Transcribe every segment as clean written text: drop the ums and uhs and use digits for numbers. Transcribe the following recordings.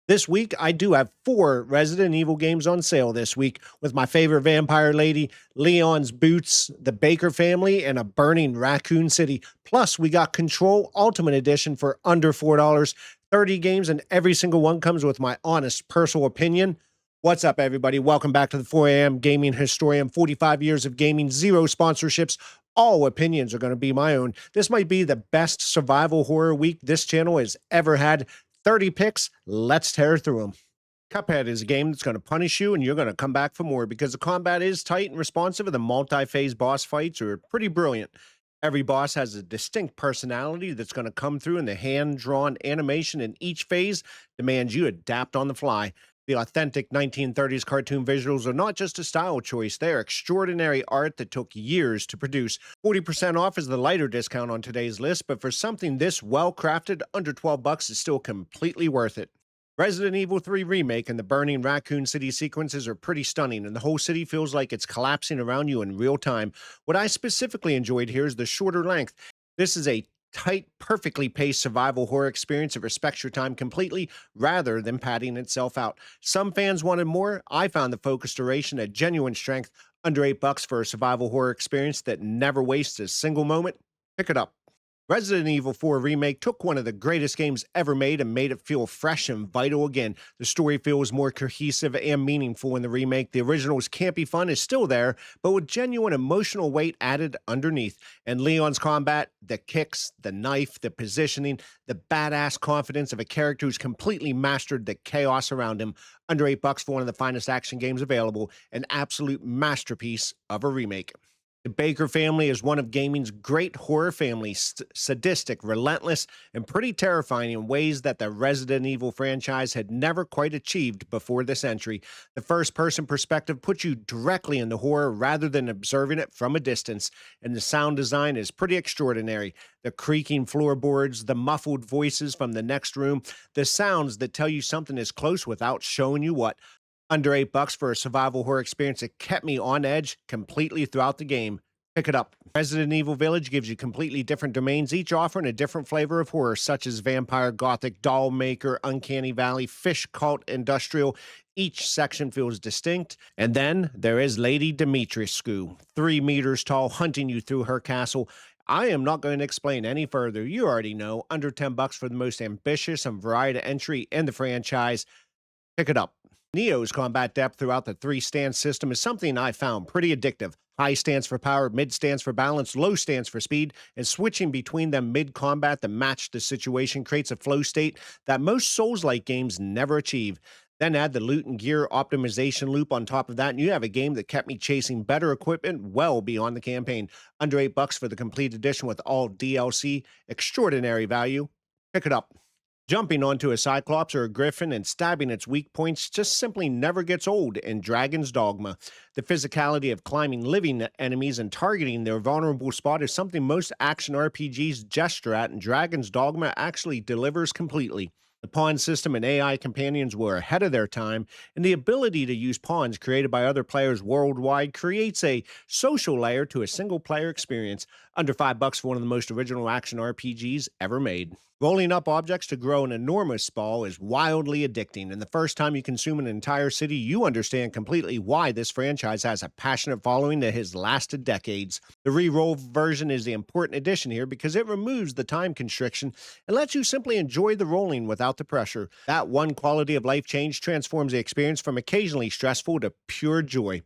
This week, I do have 4 Resident Evil games on sale this week with my favorite vampire lady, Leon's Boots, the Baker family, and a burning Raccoon City. Plus, we got Control Ultimate Edition for under $4, 30 games, and every single one comes with my honest personal opinion. What's up, everybody? Welcome back to the 4 a.m. Gaming Historian. 45 years of gaming, 0 sponsorships. All opinions are going to be my own. This might be the best survival horror week this channel has ever had. 30 picks, let's tear through them. Cuphead is a game that's going to punish you and you're going to come back for more because the combat is tight and responsive and the multi-phase boss fights are pretty brilliant. Every boss has a distinct personality that's going to come through, and the hand-drawn animation in each phase demands you adapt on the fly. The authentic 1930s cartoon visuals are not just a style choice, they are extraordinary art that took years to produce. 40% off is the lighter discount on today's list, but for something this well-crafted, under $12 is still completely worth it. Resident Evil 3 Remake and the burning Raccoon City sequences are pretty stunning, and the whole city feels like it's collapsing around you in real time. What I specifically enjoyed here is the shorter length. This is a tight, perfectly paced survival horror experience that respects your time completely rather than padding itself out. Some fans wanted more. I found the focus duration a genuine strength. Under $8 for a survival horror experience that never wastes a single moment. Pick it up. Resident Evil 4 Remake took one of the greatest games ever made and made it feel fresh and vital again. The story feels more cohesive and meaningful in the remake. The original's campy fun is still there, but with genuine emotional weight added underneath. And Leon's combat, the kicks, the knife, the positioning, the badass confidence of a character who's completely mastered the chaos around him. Under $8 for one of the finest action games available, an absolute masterpiece of a remake. The Baker family is one of gaming's great horror families, sadistic, relentless, and pretty terrifying in ways that the Resident Evil franchise had never quite achieved before this entry. The first-person perspective puts you directly into horror rather than observing it from a distance, and the sound design is pretty extraordinary. The creaking floorboards, the muffled voices from the next room, the sounds that tell you something is close without showing you what. Under $8 for a survival horror experience that kept me on edge completely throughout the game. Pick it up. Resident Evil Village gives you completely different domains, each offering a different flavor of horror, such as vampire, gothic, doll maker, uncanny valley, fish cult, industrial. Each section feels distinct. And then there is Lady Dimitrescu, 3 meters tall, hunting you through her castle. I am not going to explain any further. You already know. Under $10 for the most ambitious and varied entry in the franchise. Pick it up. Nioh's combat depth throughout the 3-stance system is something I found pretty addictive. High stands for power, mid stands for balance, low stands for speed, and switching between them mid-combat to match the situation creates a flow state that most Souls-like games never achieve. Then add the loot and gear optimization loop on top of that, and you have a game that kept me chasing better equipment well beyond the campaign. Under $8 for the complete edition with all DLC, extraordinary value. Pick it up. Jumping onto a Cyclops or a Griffin and stabbing its weak points just simply never gets old in Dragon's Dogma. The physicality of climbing living enemies and targeting their vulnerable spot is something most action RPGs gesture at, and Dragon's Dogma actually delivers completely. The pawn system and AI companions were ahead of their time, and the ability to use pawns created by other players worldwide creates a social layer to a single-player experience. Under $5 for one of the most original action RPGs ever made. Rolling up objects to grow an enormous ball is wildly addicting, and the first time you consume an entire city, you understand completely why this franchise has a passionate following that has lasted decades. The REROLL version is the important addition here because it removes the time constriction and lets you simply enjoy the rolling without the pressure. That one quality of life change transforms the experience from occasionally stressful to pure joy.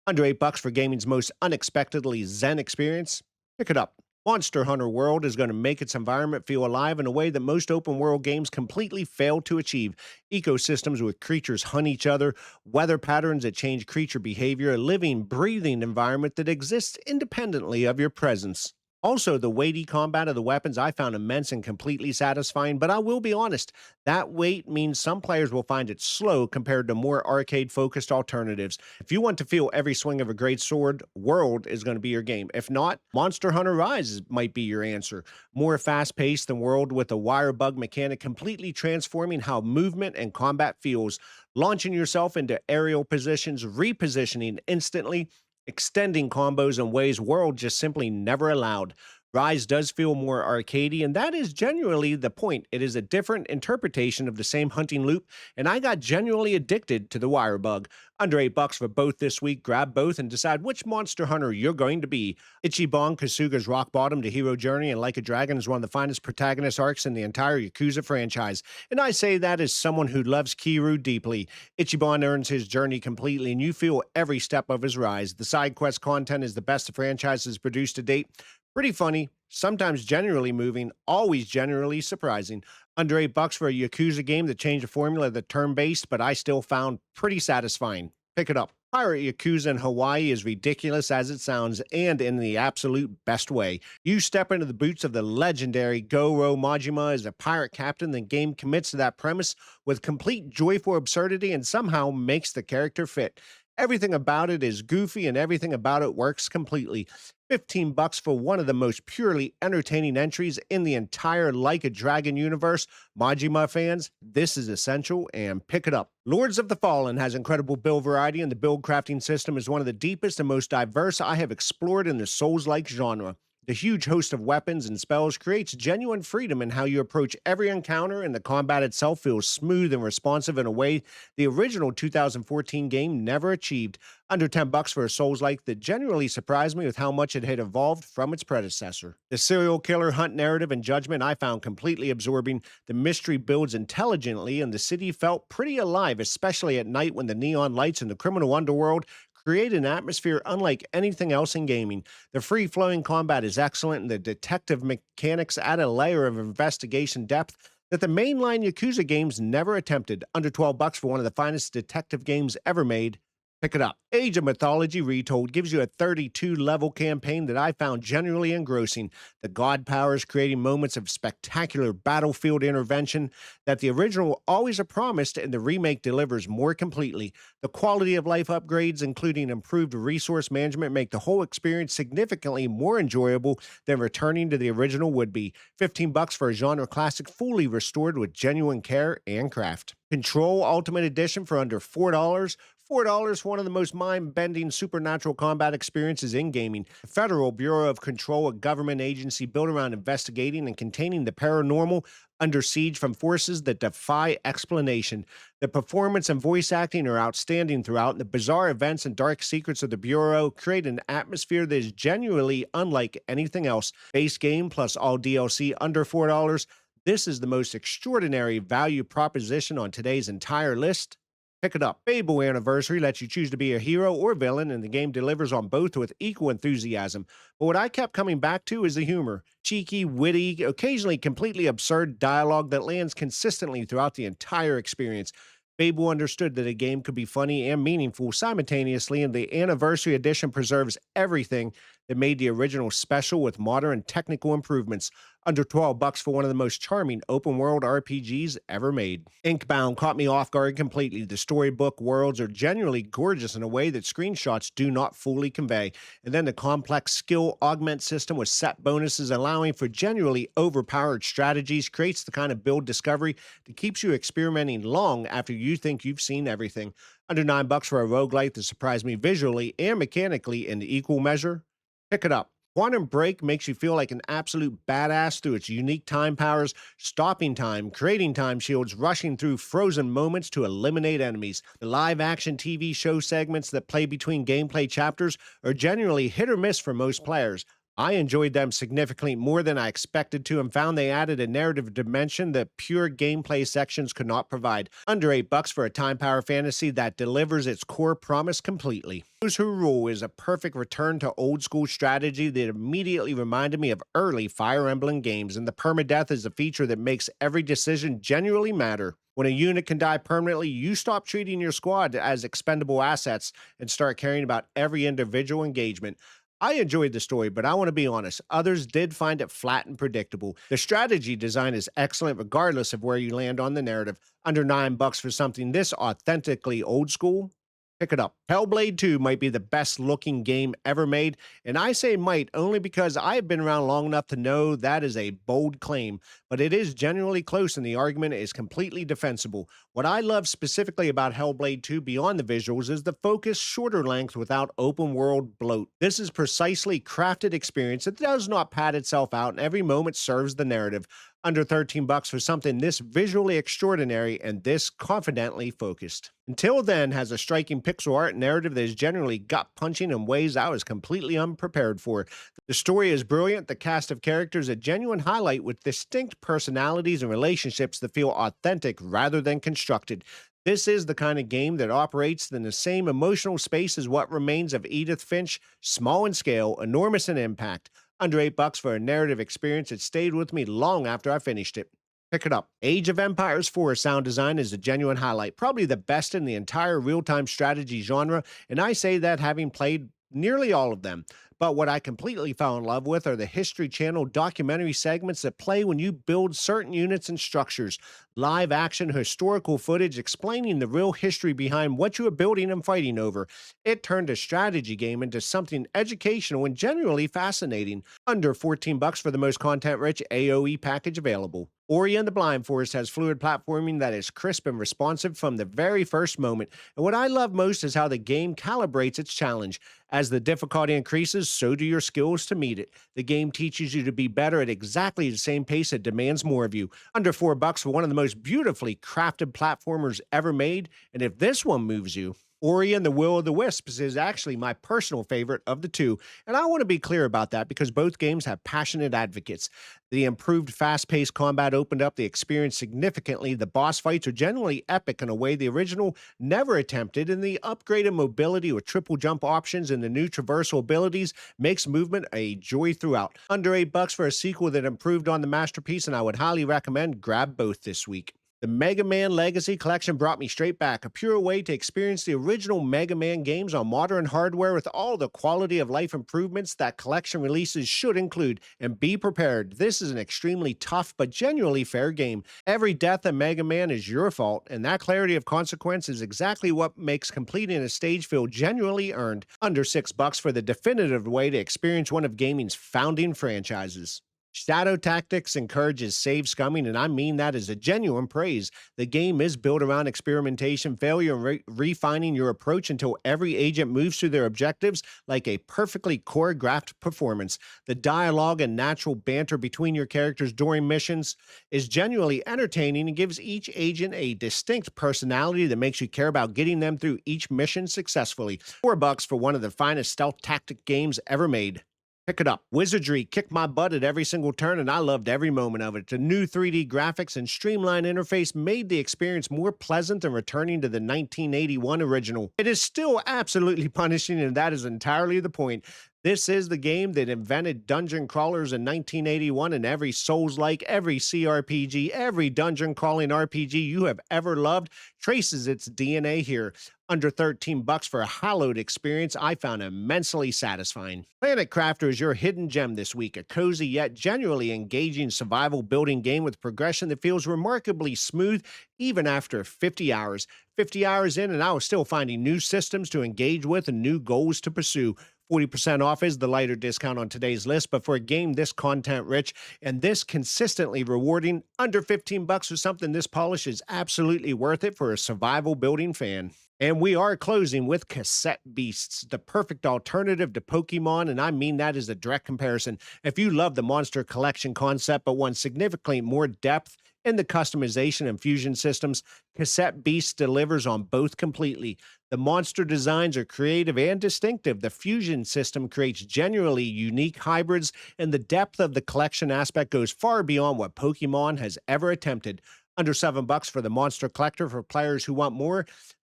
Under $8 for gaming's most unexpectedly zen experience. Pick it up. Monster Hunter World is going to make its environment feel alive in a way that most open-world games completely fail to achieve. Ecosystems where creatures hunt each other, weather patterns that change creature behavior, a living, breathing environment that exists independently of your presence. Also, the weighty combat of the weapons I found immense and completely satisfying, but I will be honest, that weight means some players will find it slow compared to more arcade-focused alternatives. If you want to feel every swing of a great sword, World is going to be your game. If not, Monster Hunter Rise might be your answer. More fast-paced than World with a wire bug mechanic completely transforming how movement and combat feels, launching yourself into aerial positions, repositioning instantly, extending combos in ways World just simply never allowed. Rise does feel more arcadey, and that is genuinely the point. It is a different interpretation of the same hunting loop, and I got genuinely addicted to the wire bug. Under $8 for both this week. Grab both and decide which monster hunter you're going to be. Ichiban Kasuga's Rock Bottom to Hero Journey and Like a Dragon is one of the finest protagonist arcs in the entire Yakuza franchise, and I say that as someone who loves Kiryu deeply. Ichiban earns his journey completely, and you feel every step of his rise. The side quest content is the best the franchise has produced to date. Pretty funny, sometimes genuinely moving, always generally surprising. Under $8 for a Yakuza game that changed the formula of the turn-based, but I still found pretty satisfying. Pick it up. Pirate Yakuza in Hawaii is ridiculous as it sounds, and in the absolute best way. You step into the boots of the legendary Goro Majima as a pirate captain. The game commits to that premise with complete joyful absurdity and somehow makes the character fit. Everything about it is goofy and everything about it works completely. $15 for one of the most purely entertaining entries in the entire Like a Dragon universe. Majima fans, this is essential and pick it up. Lords of the Fallen has incredible build variety, and the build crafting system is one of the deepest and most diverse I have explored in the Souls-like genre. The huge host of weapons and spells creates genuine freedom in how you approach every encounter, and the combat itself feels smooth and responsive in a way the original 2014 game never achieved. Under $10 for a Souls-like that genuinely surprised me with how much it had evolved from its predecessor. The serial killer hunt narrative and judgment I found completely absorbing. The mystery builds intelligently, and the city felt pretty alive, especially at night when the neon lights in the criminal underworld create an atmosphere unlike anything else in gaming. The free-flowing combat is excellent, and the detective mechanics add a layer of investigation depth that the mainline Yakuza games never attempted. Under $12 for one of the finest detective games ever made. Pick it up. Age of Mythology Retold gives you a 32-level campaign that I found genuinely engrossing. The god powers creating moments of spectacular battlefield intervention that the original always promised, and the remake delivers more completely. The quality of life upgrades, including improved resource management, make the whole experience significantly more enjoyable than returning to the original would be. $15 for a genre classic fully restored with genuine care and craft. Control Ultimate Edition for under $4. $4 for one of the most mind-bending supernatural combat experiences in gaming. The Federal Bureau of Control, a government agency built around investigating and containing the paranormal, under siege from forces that defy explanation. The performance and voice acting are outstanding throughout, and the bizarre events and dark secrets of the Bureau create an atmosphere that is genuinely unlike anything else. Base game plus all DLC under $4. This is the most extraordinary value proposition on today's entire list. Pick it up. Fable Anniversary lets you choose to be a hero or villain, and the game delivers on both with equal enthusiasm. But what I kept coming back to is the humor. Cheeky, witty, occasionally completely absurd dialogue that lands consistently throughout the entire experience. Fable understood that a game could be funny and meaningful simultaneously, and the Anniversary Edition preserves everything that made the original special with modern technical improvements. Under $12 for one of the most charming open-world RPGs ever made. Inkbound caught me off guard completely. The storybook worlds are genuinely gorgeous in a way that screenshots do not fully convey. And then the complex skill augment system with set bonuses allowing for genuinely overpowered strategies creates the kind of build discovery that keeps you experimenting long after you think you've seen everything. Under $9 for a roguelite that surprised me visually and mechanically in equal measure. Pick it up. Quantum Break makes you feel like an absolute badass through its unique time powers, stopping time, creating time shields, rushing through frozen moments to eliminate enemies. The live-action TV show segments that play between gameplay chapters are genuinely hit or miss for most players. I enjoyed them significantly more than I expected to, and found they added a narrative dimension that pure gameplay sections could not provide. Under $8 for a time power fantasy that delivers its core promise completely. Those Who Rule is a perfect return to old school strategy that immediately reminded me of early Fire Emblem games, and the permadeath is a feature that makes every decision genuinely matter. When a unit can die permanently, you stop treating your squad as expendable assets and start caring about every individual engagement. I enjoyed the story, but I want to be honest, others did find it flat and predictable. The strategy design is excellent regardless of where you land on the narrative. Under $9 for something this authentically old school. Pick it up. Hellblade 2 might be the best looking game ever made, and I say might only because I have been around long enough to know that is a bold claim, but it is genuinely close and the argument is completely defensible. What I love specifically about Hellblade 2 beyond the visuals is the focused, shorter length without open world bloat. This is precisely crafted experience that does not pad itself out and every moment serves the narrative. Under $13 for something this visually extraordinary and this confidently focused. Until then, has a striking pixel art narrative that is generally gut-punching in ways I was completely unprepared for. The story is brilliant, the cast of characters a genuine highlight with distinct personalities and relationships that feel authentic rather than constructed. This is the kind of game that operates in the same emotional space as what remains of Edith Finch, small in scale, enormous in impact. Under $8 for a narrative experience that stayed with me long after I finished it. Pick it up. Age of Empires 4 sound design is a genuine highlight, probably the best in the entire real-time strategy genre, and I say that having played nearly all of them. But what I completely fell in love with are the History Channel documentary segments that play when you build certain units and structures. Live action historical footage explaining the real history behind what you are building and fighting over. It turned a strategy game into something educational and genuinely fascinating. Under $14 for the most content-rich AoE package available. Ori and the Blind Forest has fluid platforming that is crisp and responsive from the very first moment, and what I love most is how the game calibrates its challenge. As the difficulty increases, so do your skills to meet it. The game teaches you to be better at exactly the same pace it demands more of you. Under $4 for one of the most beautifully crafted platformers ever made, and if this one moves you, Ori and the Will of the Wisps is actually my personal favorite of the two, and I want to be clear about that because both games have passionate advocates. The improved fast-paced combat opened up the experience significantly. The boss fights are generally epic in a way the original never attempted, and the upgraded mobility with triple jump options and the new traversal abilities makes movement a joy throughout. Under $8 for a sequel that improved on the masterpiece, and I would highly recommend grab both this week. The Mega Man Legacy Collection brought me straight back, a pure way to experience the original Mega Man games on modern hardware with all the quality of life improvements that collection releases should include. And be prepared, this is an extremely tough but genuinely fair game. Every death in Mega Man is your fault, and that clarity of consequence is exactly what makes completing a stage feel genuinely earned. Under $6 for the definitive way to experience one of gaming's founding franchises. Shadow Tactics encourages save scumming, and I mean that as a genuine praise. The game is built around experimentation, failure, and refining your approach until every agent moves to their objectives like a perfectly choreographed performance. The dialogue and natural banter between your characters during missions is genuinely entertaining and gives each agent a distinct personality that makes you care about getting them through each mission successfully. $4 for one of the finest stealth tactic games ever made. Pick it up. Wizardry kicked my butt at every single turn, and I loved every moment of it. The new 3D graphics and streamlined interface made the experience more pleasant than returning to the 1981 original. It is still absolutely punishing, and that is entirely the point. This is the game that invented dungeon crawlers in 1981, and every Souls-like, every CRPG, every dungeon crawling RPG you have ever loved traces its DNA here. Under $13 for a hallowed experience I found immensely satisfying. Planet Crafter is your hidden gem this week, a cozy yet genuinely engaging survival building game with progression that feels remarkably smooth even after 50 hours. 50 hours in and I was still finding new systems to engage with and new goals to pursue. 40% off is the lighter discount on today's list, but for a game this content-rich and this consistently rewarding, under $15 for something this polished is absolutely worth it for a survival building fan. And we are closing with Cassette Beasts, the perfect alternative to Pokemon, and I mean that as a direct comparison. If you love the monster collection concept but want significantly more depth in the customization and fusion systems, Cassette Beasts delivers on both completely. The monster designs are creative and distinctive. The fusion system creates genuinely unique hybrids, and the depth of the collection aspect goes far beyond what Pokemon has ever attempted. Under $7 for the Monster Collector for players who want more.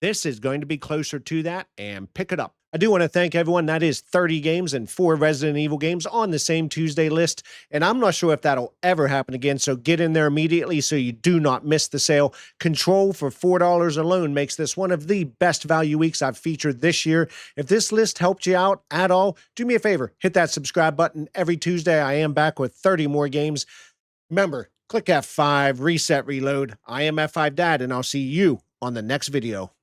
This is going to be closer to that, and pick it up. I do want to thank everyone. That is 30 games and 4 Resident Evil games on the same Tuesday list, and I'm not sure if that'll ever happen again, so get in there immediately so you do not miss the sale. Control for $4 alone makes this one of the best value weeks I've featured this year. If this list helped you out at all, do me a favor, hit that subscribe button. Every Tuesday I am back with 30 more games. Remember, click F5, reset, reload. I am F5 Dad, and I'll see you on the next video.